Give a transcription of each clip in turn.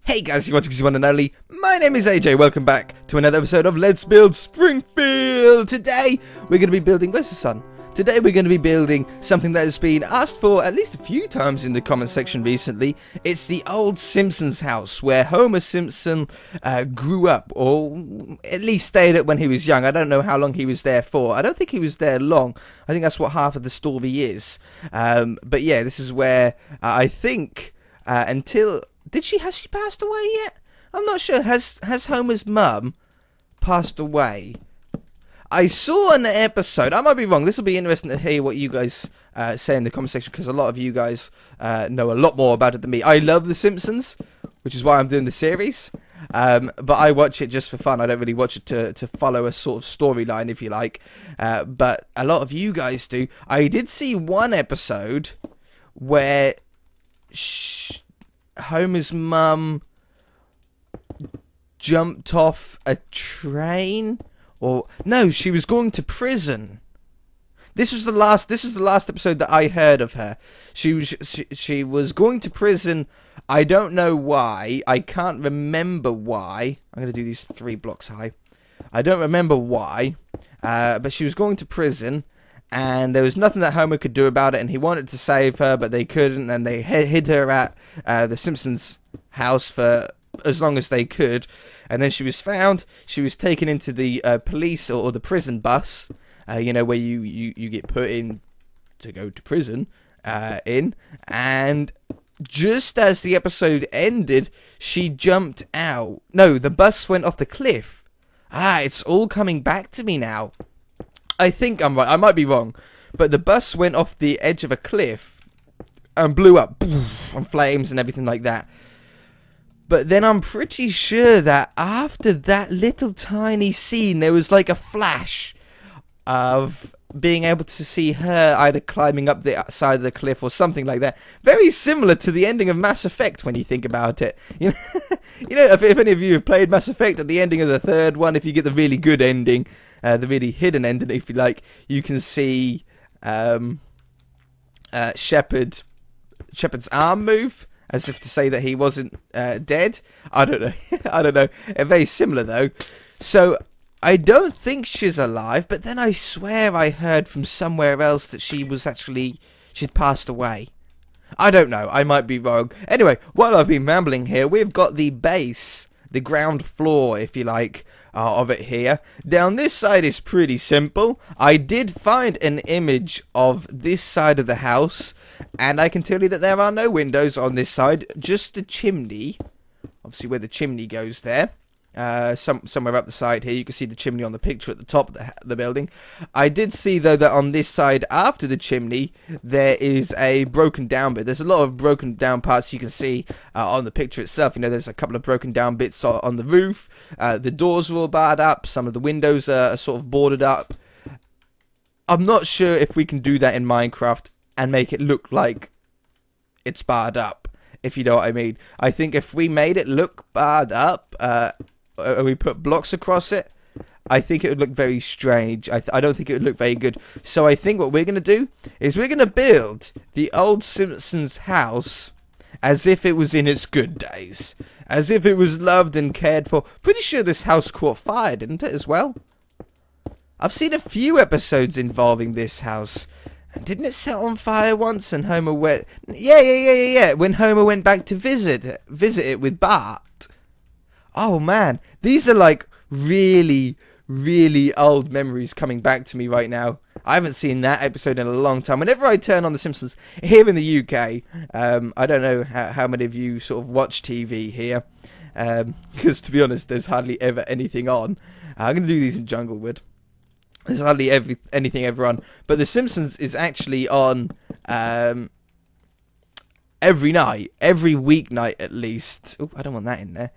Hey guys, you're watching One and Only. My name is AJ. Welcome back to another episode of Let's Build Springfield. Today, we're going to be building... Where's the sun? Today, we're going to be building something that has been asked for at least a few times in the comment section recently. It's the old Simpsons house where Homer Simpson grew up, or at least stayed at when he was young. I don't know how long he was there for. I don't think he was there long. I think that's what half of the story is. But yeah, this is where I think until... Has she passed away yet? I'm not sure. Has Homer's mum passed away? I saw an episode. I might be wrong. This will be interesting to hear what you guys say in the comment section, because a lot of you guys know a lot more about it than me. I love The Simpsons, which is why I'm doing the series. But I watch it just for fun. I don't really watch it to follow a sort of storyline, if you like. But a lot of you guys do. I did see one episode where... Homer's mum jumped off a train, or no, she was going to prison. This was the last episode that I heard of her. She was going to prison. I don't know why. I can't remember why. I'm going to do these 3 blocks high. I don't remember why, but she was going to prison. And there was nothing that Homer could do about it, and he wanted to save her, but they couldn't, and they hid her at the Simpsons house for as long as they could. And then she was found. She was taken into the police or the prison bus, you know, where you get put in to go to prison, and just as the episode ended, she jumped out. No, the bus went off the cliff. It's all coming back to me now. I think I'm right. I might be wrong. But the bus went off the edge of a cliff and blew up on flames and everything like that. But then I'm pretty sure that after that little tiny scene, there was like a flash of being able to see her either climbing up the side of the cliff or something like that. Very similar to the ending of Mass Effect when you think about it. You know, if any of you have played Mass Effect, at the ending of the 3rd one, if you get the really good ending... the really hidden ending, if you like, you can see Shepard's arm move, as if to say that he wasn't dead. I don't know. I don't know. Very similar, though. So, I don't think she's alive, but then I swear I heard from somewhere else that she'd passed away. I don't know. I might be wrong. Anyway, while I've been rambling here, we've got the base, the ground floor, if you like, of it here. Down this side is pretty simple. I did find an image of this side of the house, and I can tell you that there are no windows on this side, just the chimney. Obviously where the chimney goes there. Somewhere up the side here, you can see the chimney on the picture at the top of the building. I did see, though, that on this side, after the chimney, there is a broken down bit. There's a lot of broken down parts you can see on the picture itself. You know, there's a couple of broken down bits on the roof. The doors are all barred up. Some of the windows are sort of boarded up. I'm not sure if we can do that in Minecraft and make it look like it's barred up, if you know what I mean. I think if we made it look barred up, we put blocks across it, I think it would look very strange. I don't think it would look very good. So I think what we're going to do is we're going to build the old Simpsons house as if it was in its good days. As if it was loved and cared for. Pretty sure this house caught fire, didn't it, as well? I've seen a few episodes involving this house. And didn't it set on fire once and Homer went... Yeah. When Homer went back to visit it with Bart. Oh man, these are like really, really old memories coming back to me right now. I haven't seen that episode in a long time. Whenever I turn on The Simpsons here in the UK, I don't know how many of you sort of watch TV here, because to be honest, there's hardly ever anything on. I'm going to do these in Junglewood. There's hardly anything ever on, but The Simpsons is actually on every night, every weeknight at least. Oh, I don't want that in there.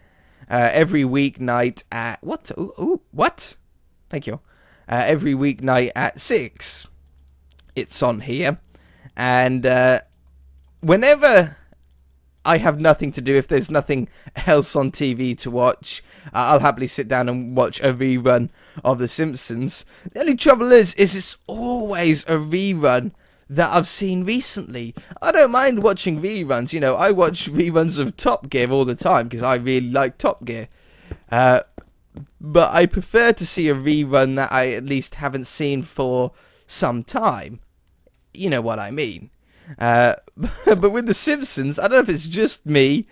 Every weeknight at... What? Ooh, what? Thank you. Every weeknight at 6. It's on here. And whenever I have nothing to do, if there's nothing else on TV to watch, I'll happily sit down and watch a rerun of The Simpsons. The only trouble is it's always a rerun that I've seen recently. I don't mind watching reruns. You know, I watch reruns of Top Gear all the time because I really like Top Gear. But I prefer to see a rerun that I at least haven't seen for some time. You know what I mean. But with The Simpsons, I don't know if it's just me,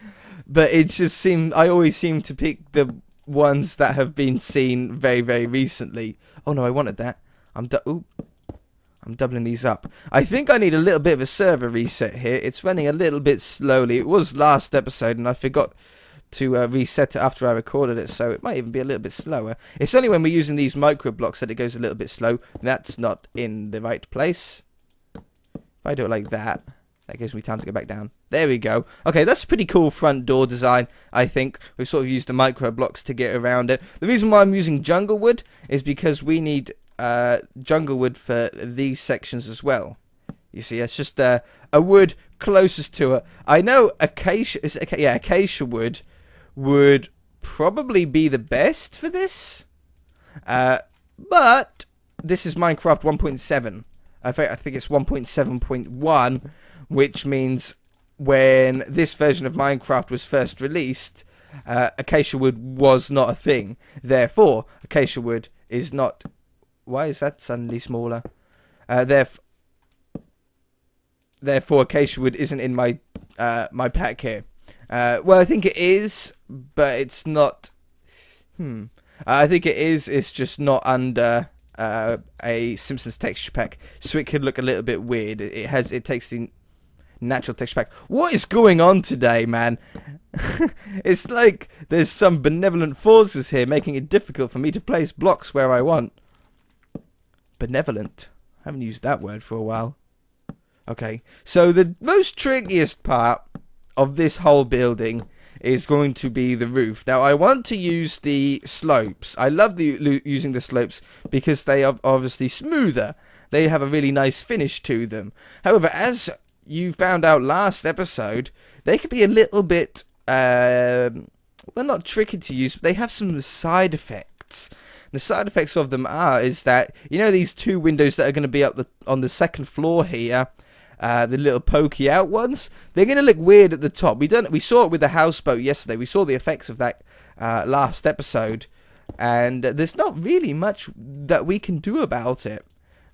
but it just seems I always seem to pick the ones that have been seen very, very recently. Oh no, I wanted that. I'm doubling these up. I think I need a little bit of a server reset here. It's running a little bit slowly. It was last episode, and I forgot to reset it after I recorded it, so it might even be a little bit slower. It's only when we're using these micro blocks that it goes a little bit slow. That's not in the right place. If I do it like that, that gives me time to go back down. There we go. Okay, that's a pretty cool front door design, I think. We've sort of used the micro blocks to get around it. The reason why I'm using jungle wood is because we need jungle wood for these sections as well. You see, it's just a wood closest to it. I know acacia, acacia wood would probably be the best for this, but this is Minecraft 1.7. I think it's 1.7.1, which means when this version of Minecraft was first released, acacia wood was not a thing. Therefore, acacia wood is not. Why is that suddenly smaller? Therefore, acacia wood isn't in my my pack here. Well, I think it is, but it's not. I think it is. It's just not under a Simpsons texture pack, so it could look a little bit weird. It takes the natural texture pack. What is going on today, man? It's like there's some benevolent forces here making it difficult for me to place blocks where I want. Benevolent. I haven't used that word for a while. Okay, so the most trickiest part of this whole building is going to be the roof. Now, I want to use the slopes. I love using the slopes because they are obviously smoother. They have a really nice finish to them. However, as you found out last episode, they could be a little bit, well, not tricky to use, but they have some side effects. The side effects of them is that, you know, these two windows that are going to be up on the second floor here, the little pokey out ones, they're going to look weird at the top. We saw it with the houseboat yesterday. We saw the effects of that last episode, and there's not really much that we can do about it.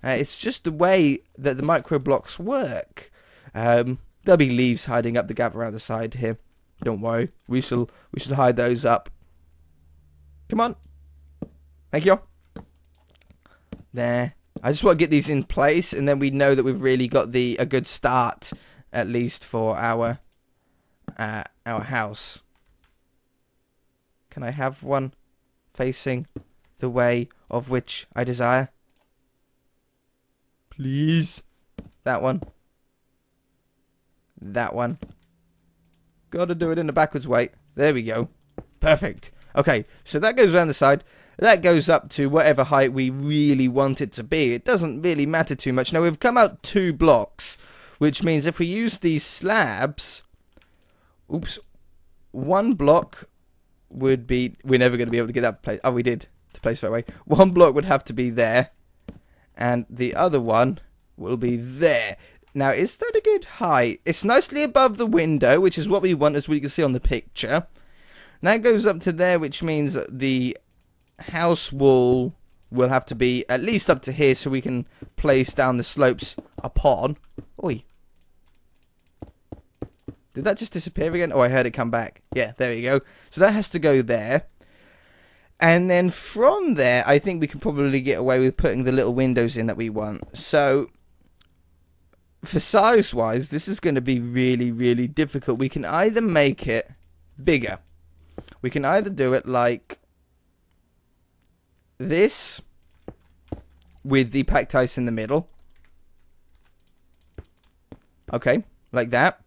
It's just the way that the micro blocks work. There'll be leaves hiding up the gap around the side here. Don't worry, we shall hide those up. Come on. Thank you. There. I just want to get these in place, and then we know that we've really got a good start, at least for our house. Can I have one facing the way of which I desire? Please. That one. That one. Gotta do it in the backwards way. There we go. Perfect. Okay, so that goes around the side. That goes up to whatever height we really want it to be. It doesn't really matter too much. Now, we've come out 2 blocks, which means if we use these slabs... Oops. 1 block would be... We're never going to be able to get that place. Oh, we did. To place that way. 1 block would have to be there. And the other one will be there. Now, is that a good height? It's nicely above the window, which is what we want, as we can see on the picture. And that goes up to there, which means the house wall will have to be at least up to here so we can place down the slopes upon. Oi. Did that just disappear again? Oh, I heard it come back. Yeah, there we go. So that has to go there. And then from there, I think we can probably get away with putting the little windows in that we want. So, for size-wise, this is going to be really, really difficult. We can either make it bigger. We can either do it like this, with the packed ice in the middle. Okay, like that.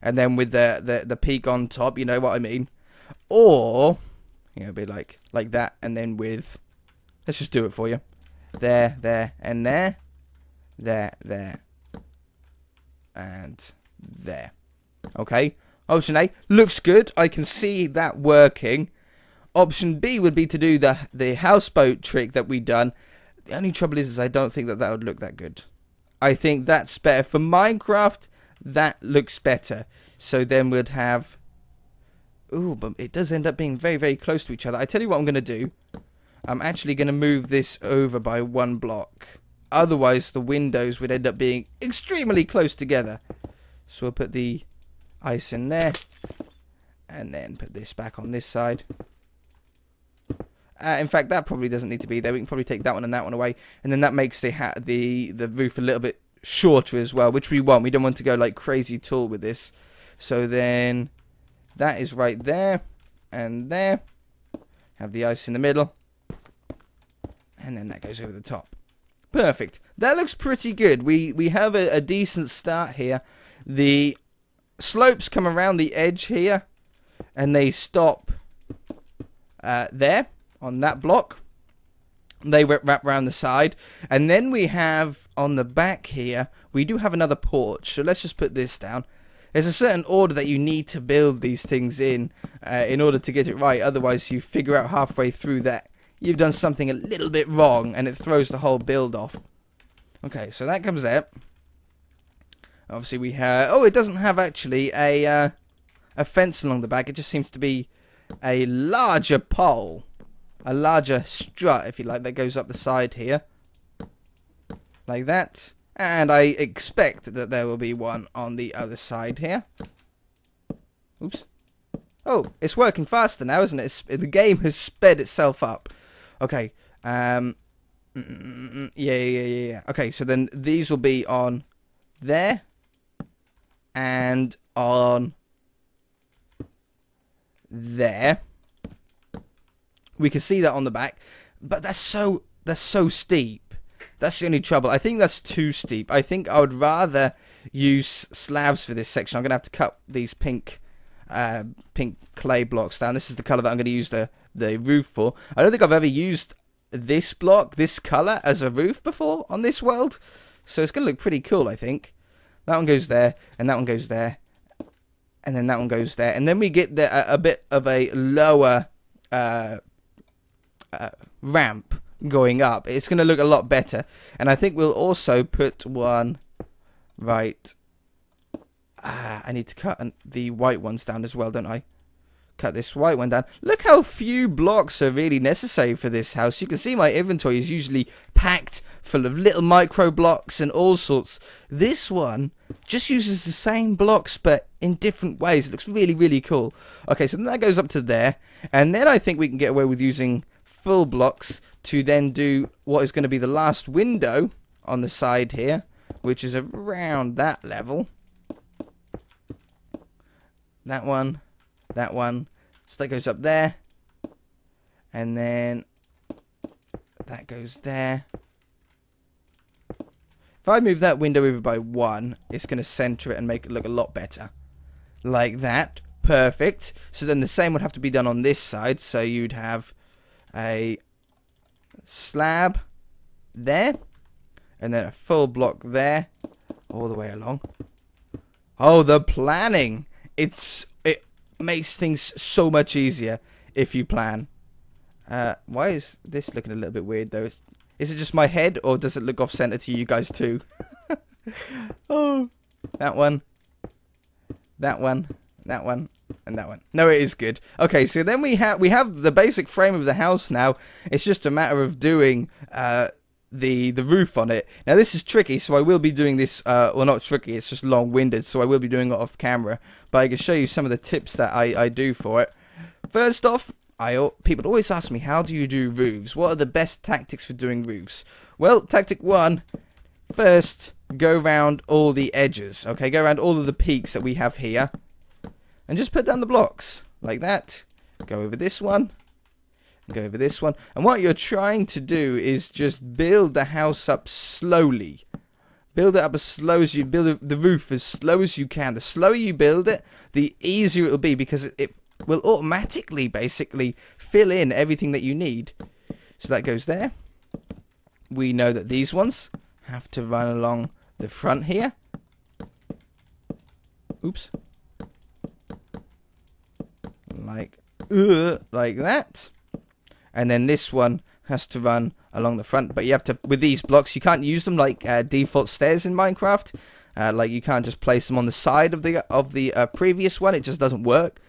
And then with the peak on top, you know what I mean. Or, you know, be like that, and then with, let's just do it for you. There, there, and there. There, there. And there. Okay. Option A looks good. I can see that working. Option B would be to do the houseboat trick that we done. The only trouble is I don't think that would look that good. I think that's better. For Minecraft, that looks better. So then we'd have... Ooh, but it does end up being very, very close to each other. I tell you what I'm going to do. I'm actually going to move this over by 1 block. Otherwise, the windows would end up being extremely close together. So we'll put the ice in there. And then put this back on this side. In fact, that probably doesn't need to be there. We can probably take that one and that one away. And then that makes the roof a little bit shorter as well, which we want. We don't want to go like crazy tall with this. So then that is right there and there. Have the ice in the middle. And then that goes over the top. Perfect. That looks pretty good. We have a decent start here. The slopes come around the edge here. And they stop there on that block. They wrap around the side. And then we have on the back here, we do have another porch. So let's just put this down. There's a certain order that you need to build these things in order to get it right. Otherwise, you figure out halfway through that you've done something a little bit wrong and it throws the whole build off. Okay, so that comes there. Obviously, we have... Oh, it doesn't have actually a fence along the back. It just seems to be a larger pole. A larger strut, if you like, that goes up the side here. Like that. And I expect that there will be one on the other side here. Oops. Oh, it's working faster now, isn't it? The game has sped itself up. Okay. Yeah. Okay, so then these will be on there. And on there. We can see that on the back. But that's so steep. That's the only trouble. I think that's too steep. I think I would rather use slabs for this section. I'm going to have to cut these pink clay blocks down. This is the colour that I'm going to use the roof for. I don't think I've ever used this block, this colour, as a roof before on this world. So it's going to look pretty cool, I think. That one goes there, and that one goes there. And then that one goes there. And then we get a bit of a lower ramp going up. It's going to look a lot better. And I think we'll also put one right... I need to cut the white ones down as well, don't I? Cut this white one down. Look how few blocks are really necessary for this house. You can see my inventory is usually packed full of little micro blocks and all sorts. This one just uses the same blocks but in different ways. It looks really, really cool. Okay, so then that goes up to there. And then I think we can get away with using full blocks to then do what is going to be the last window on the side here, which is around that level. That one. That one. So that goes up there. And then that goes there. If I move that window over by 1, it's going to center it and make it look a lot better. Like that. Perfect. So then the same would have to be done on this side. So you'd have a slab there. And then a full block there. All the way along. Oh, the planning. It makes things so much easier if you plan. Why is this looking a little bit weird though? Is it just my head or does it look off center to you guys too? Oh, that one, that one, that one, and that one. No, it is good. Okay, so then we have the basic frame of the house now. It's just a matter of doing the roof on it. Now this is tricky, so I will be doing this, well, not tricky, it's just long-winded, so I will be doing it off camera, but I can show you some of the tips that I do for it. First off, people always ask me, how do you do roofs? What are the best tactics for doing roofs? Well, tactic 1, first go around all the edges, okay, go around all of the peaks that we have here, and just put down the blocks, like that. Go over this one. Go over this one. And what you're trying to do is just build the house up slowly. Build it up as slow as you build the roof as slow as you can. The slower you build it, the easier it will be because it will automatically basically fill in everything that you need. So that goes there. We know that these ones have to run along the front here. Oops. Like that. And then this one has to run along the front. But you have to, with these blocks, you can't use them like default stairs in Minecraft. Like you can't just place them on the side of the previous one. It just doesn't work.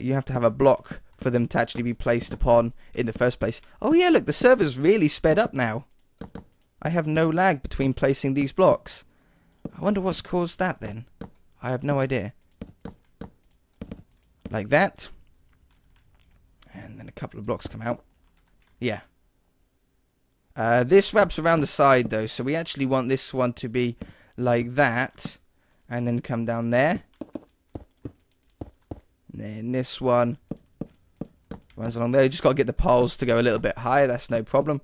You have to have a block for them to actually be placed upon in the first place. Oh yeah, look, the server's really sped up now. I have no lag between placing these blocks. I wonder what's caused that then. I have no idea. Like that. And then a couple of blocks come out. Yeah. This wraps around the side though, so we actually want this one to be like that. And then come down there. And then this one runs along there. You just got to get the poles to go a little bit higher, that's no problem.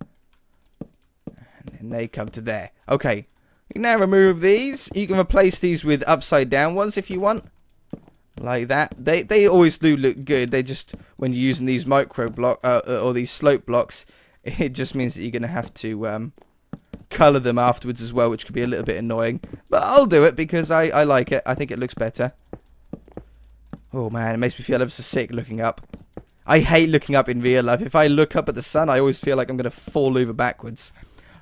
And then they come to there. Okay. You can now remove these. You can replace these with upside down ones if you want. Like that. They always do look good. They just, when you're using these micro block or these slope blocks, it just means that you're going to have to colour them afterwards as well, which could be a little bit annoying. But I'll do it because I like it. I think it looks better. Oh man, it makes me feel ever so sick looking up. I hate looking up in real life. If I look up at the sun, I always feel like I'm going to fall over backwards.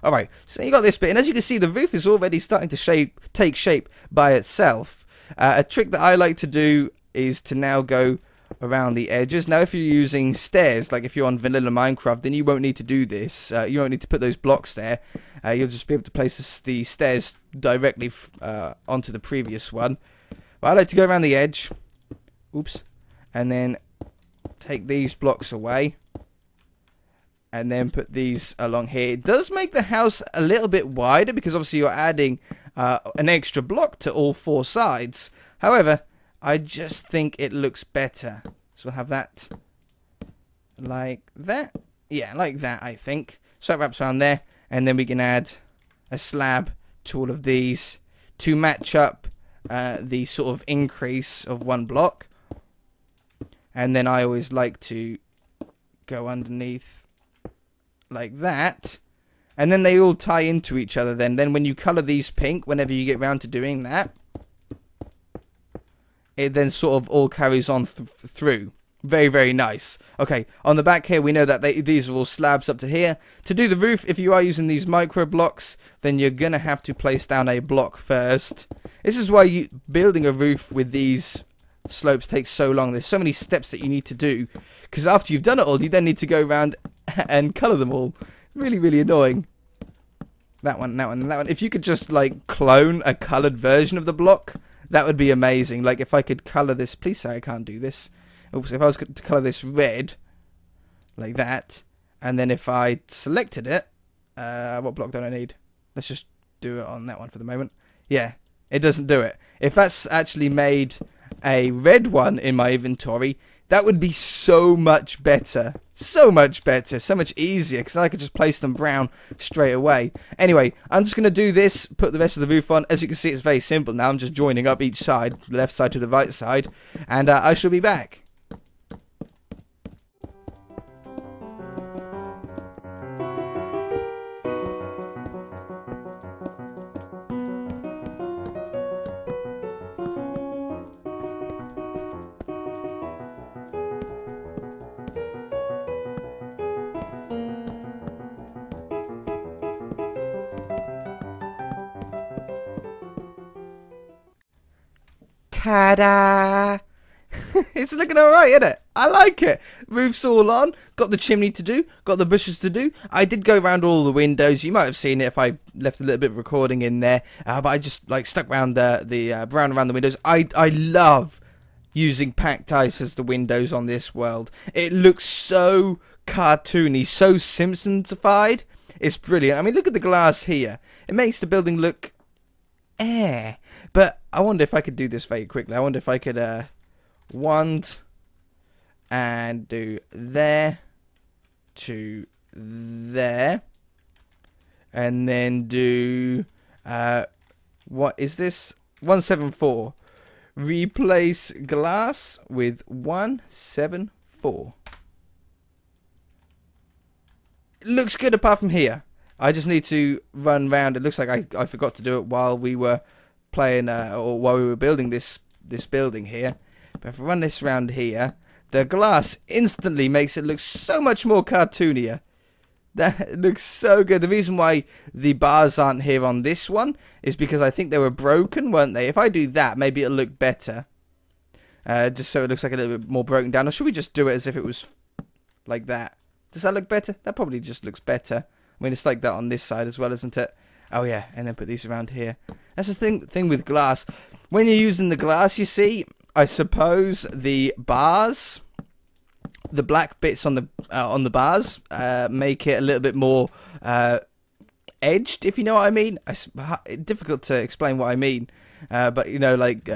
Alright, so you got this bit, and as you can see, the roof is already starting to take shape by itself. A trick that I like to do is to now go around the edges. Now, if you're using stairs, like if you're on vanilla Minecraft, then you won't need to do this. You won't need to put those blocks there. You'll just be able to place the stairs directly onto the previous one. But I like to go around the edge. Oops. And then take these blocks away. And then put these along here. It does make the house a little bit wider because obviously you're adding an extra block to all four sides. However, I just think it looks better. So we'll have that like that. Yeah, like that, I think. So that wraps around there. And then we can add a slab to all of these to match up the sort of increase of one block. And then I always like to go underneath like that. And then they all tie into each other then. Then when you colour these pink, whenever you get round to doing that, it then sort of all carries on through. Very, very nice. Okay, on the back here, we know that these are all slabs up to here. To do the roof, if you are using these micro blocks, then you're going to have to place down a block first. This is why building a roof with these slopes takes so long. There's so many steps that you need to do. Because after you've done it all, you then need to go around and colour them all. Really, really annoying. That one, that one, and that one. If you could just, like, clone a coloured version of the block, that would be amazing. Like, if I could colour this... Please say I can't do this. Oops, if I was to colour this red, like that, and then if I selected it, what block don't I need? Let's just do it on that one for the moment. Yeah, it doesn't do it. If that's actually made a red one in my inventory, that would be so much better. So much better. So much easier, because I could just place them brown straight away. Anyway, I'm just going to do this, put the rest of the roof on. As you can see, it's very simple now. I'm just joining up each side, the left side to the right side, and I shall be back. Ta-da! It's looking alright, isn't it? I like it. Roof's all on. Got the chimney to do. Got the bushes to do. I did go around all the windows. You might have seen it if I left a little bit of recording in there. But I just like stuck around the brown around the windows. I love using packed ice as the windows on this world. It looks so cartoony, so Simpsons-ified. It's brilliant. I mean, look at the glass here. It makes the building look but I wonder if I could do this very quickly. I wonder if I could wand and do there to there, and then do what is this? 174. Replace glass with 174. It looks good apart from here. I just need to run round. It looks like I forgot to do it while we were playing or while we were building this building here. But if I run this around here, the glass instantly makes it look so much more cartoonier. That looks so good. The reason why the bars aren't here on this one is because I think they were broken, weren't they? If I do that, maybe it'll look better. Just so it looks like a little bit more broken down. Or should we just do it as if it was like that? Does that look better? That probably just looks better. I mean, it's like that on this side as well, isn't it? Oh, yeah. And then put these around here. That's the thing with glass. When you're using the glass, you see, I suppose the bars... The black bits on the bars make it a little bit more edged, if you know what I mean. It's difficult to explain what I mean, but you know, like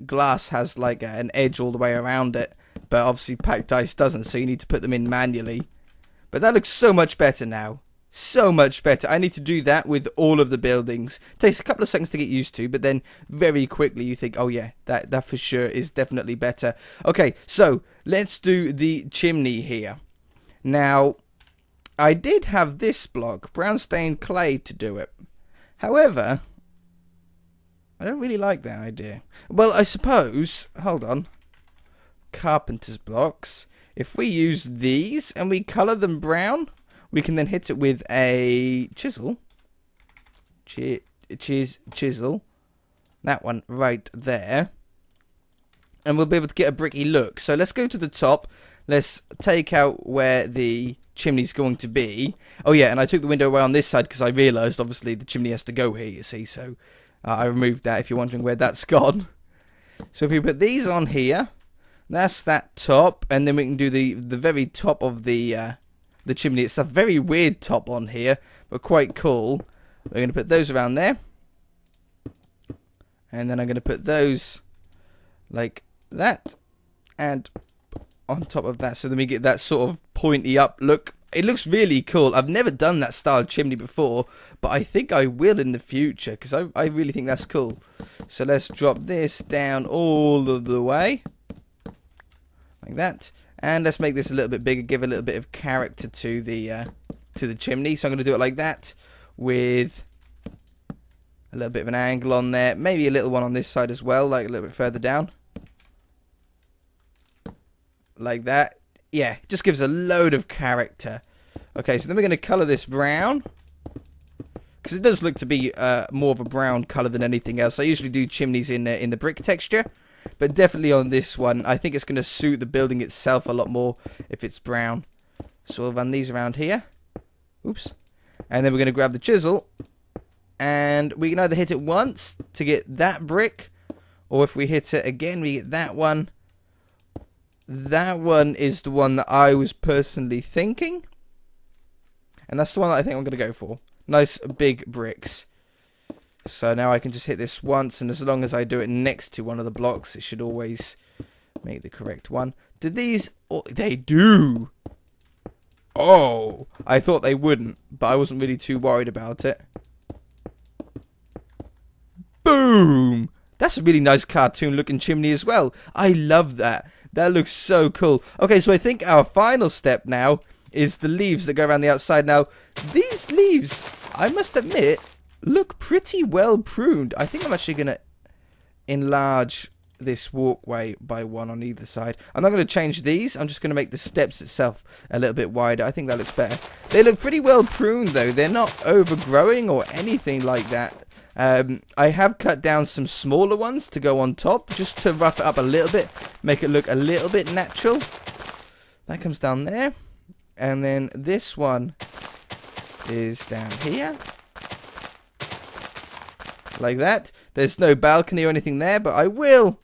glass has like an edge all the way around it, but obviously packed ice doesn't, so you need to put them in manually. But that looks so much better now. So much better. I need to do that with all of the buildings. It takes a couple of seconds to get used to, but then very quickly you think, oh yeah, that for sure is definitely better. Okay, so let's do the chimney here. Now, I did have this block, brown stained clay, to do it. However, I don't really like that idea. Well, I suppose, hold on, carpenter's blocks. If we use these and we colour them brown, we can then hit it with a chisel. Chisel. That one right there. And we'll be able to get a bricky look. So let's go to the top. Let's take out where the chimney's going to be. Oh yeah, and I took the window away on this side because I realised obviously the chimney has to go here, you see. So I removed that if you're wondering where that's gone. So if we put these on here, that's that top. And then we can do the very top of the chimney. It's a very weird top on here, but quite cool. We're going to put those around there. And then I'm going to put those like that. And on top of that. So then we get that sort of pointy up look. It looks really cool. I've never done that style chimney before, but I think I will in the future because I really think that's cool. So let's drop this down all of the way. Like that. And let's make this a little bit bigger, give a little bit of character to the chimney. So I'm going to do it like that with a little bit of an angle on there. Maybe a little one on this side as well, like a little bit further down. Like that. Yeah, it just gives a load of character. Okay, so then we're going to colour this brown. Because it does look to be more of a brown colour than anything else. I usually do chimneys in the brick texture. But definitely on this one, I think it's going to suit the building itself a lot more if it's brown. So we'll run these around here. Oops. And then we're going to grab the chisel. And we can either hit it once to get that brick. Or if we hit it again, we get that one. That one is the one that I was personally thinking. And that's the one that I think I'm going to go for. Nice big bricks. So now I can just hit this once, and as long as I do it next to one of the blocks, it should always make the correct one. Did these... Oh, they do! Oh! I thought they wouldn't, but I wasn't really too worried about it. Boom! That's a really nice cartoon-looking chimney as well. I love that. That looks so cool. Okay, so I think our final step now is the leaves that go around the outside. Now, these leaves, I must admit, look pretty well pruned. I think I'm actually going to enlarge this walkway by one on either side. I'm not going to change these. I'm just going to make the steps itself a little bit wider. I think that looks better. They look pretty well pruned, though. They're not overgrowing or anything like that. I have cut down some smaller ones to go on top, just to rough it up a little bit, make it look a little bit natural. That comes down there. And then this one is down here. Like that. There's no balcony or anything there, but I will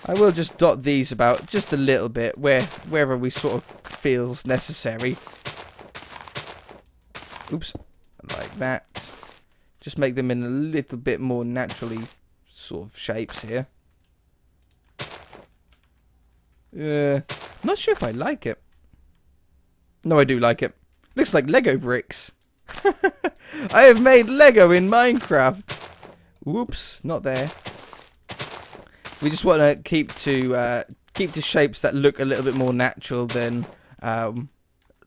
just dot these about just a little bit wherever we sort of feels necessary. Oops. Like that. Just make them in a little bit more naturally sort of shapes here. Not sure if I like it. No, I do like it. Looks like Lego bricks. I have made Lego in Minecraft. Whoops, not there. We just want to keep to shapes that look a little bit more natural than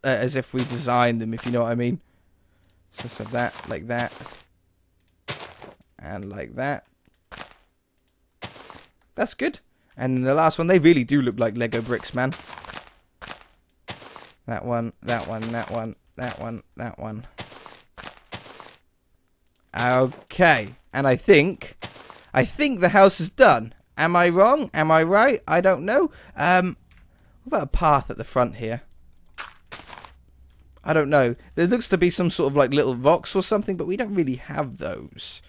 as if we designed them, if you know what I mean. Just have that, like that. And like that. That's good. And the last one, they really do look like Lego bricks, man. That one, that one, that one. that one, that one. Okay, and I think the house is done. Am I wrong? Am I right? I don't know. What about a path at the front here? I don't know. There looks to be some sort of like little rocks or something, but we don't really have those.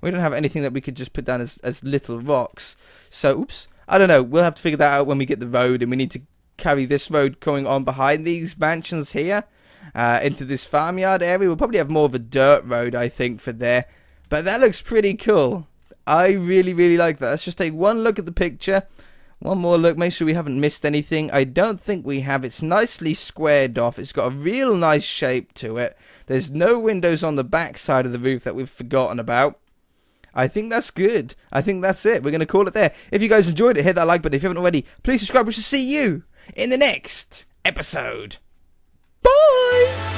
We don't have anything that we could just put down as little rocks. So, oops. I don't know. We'll have to figure that out when we get the road, and we need to carry this road going on behind these mansions here into this farmyard area. We'll probably have more of a dirt road, I think, for there. But that looks pretty cool. I really, really like that. Let's just take one look at the picture. One more look. Make sure we haven't missed anything. I don't think we have. It's nicely squared off. It's got a real nice shape to it. There's no windows on the back side of the roof that we've forgotten about. I think that's good. I think that's it. We're going to call it there. If you guys enjoyed it, hit that like button. If you haven't already, please subscribe. We shall see you in the next episode. Bye!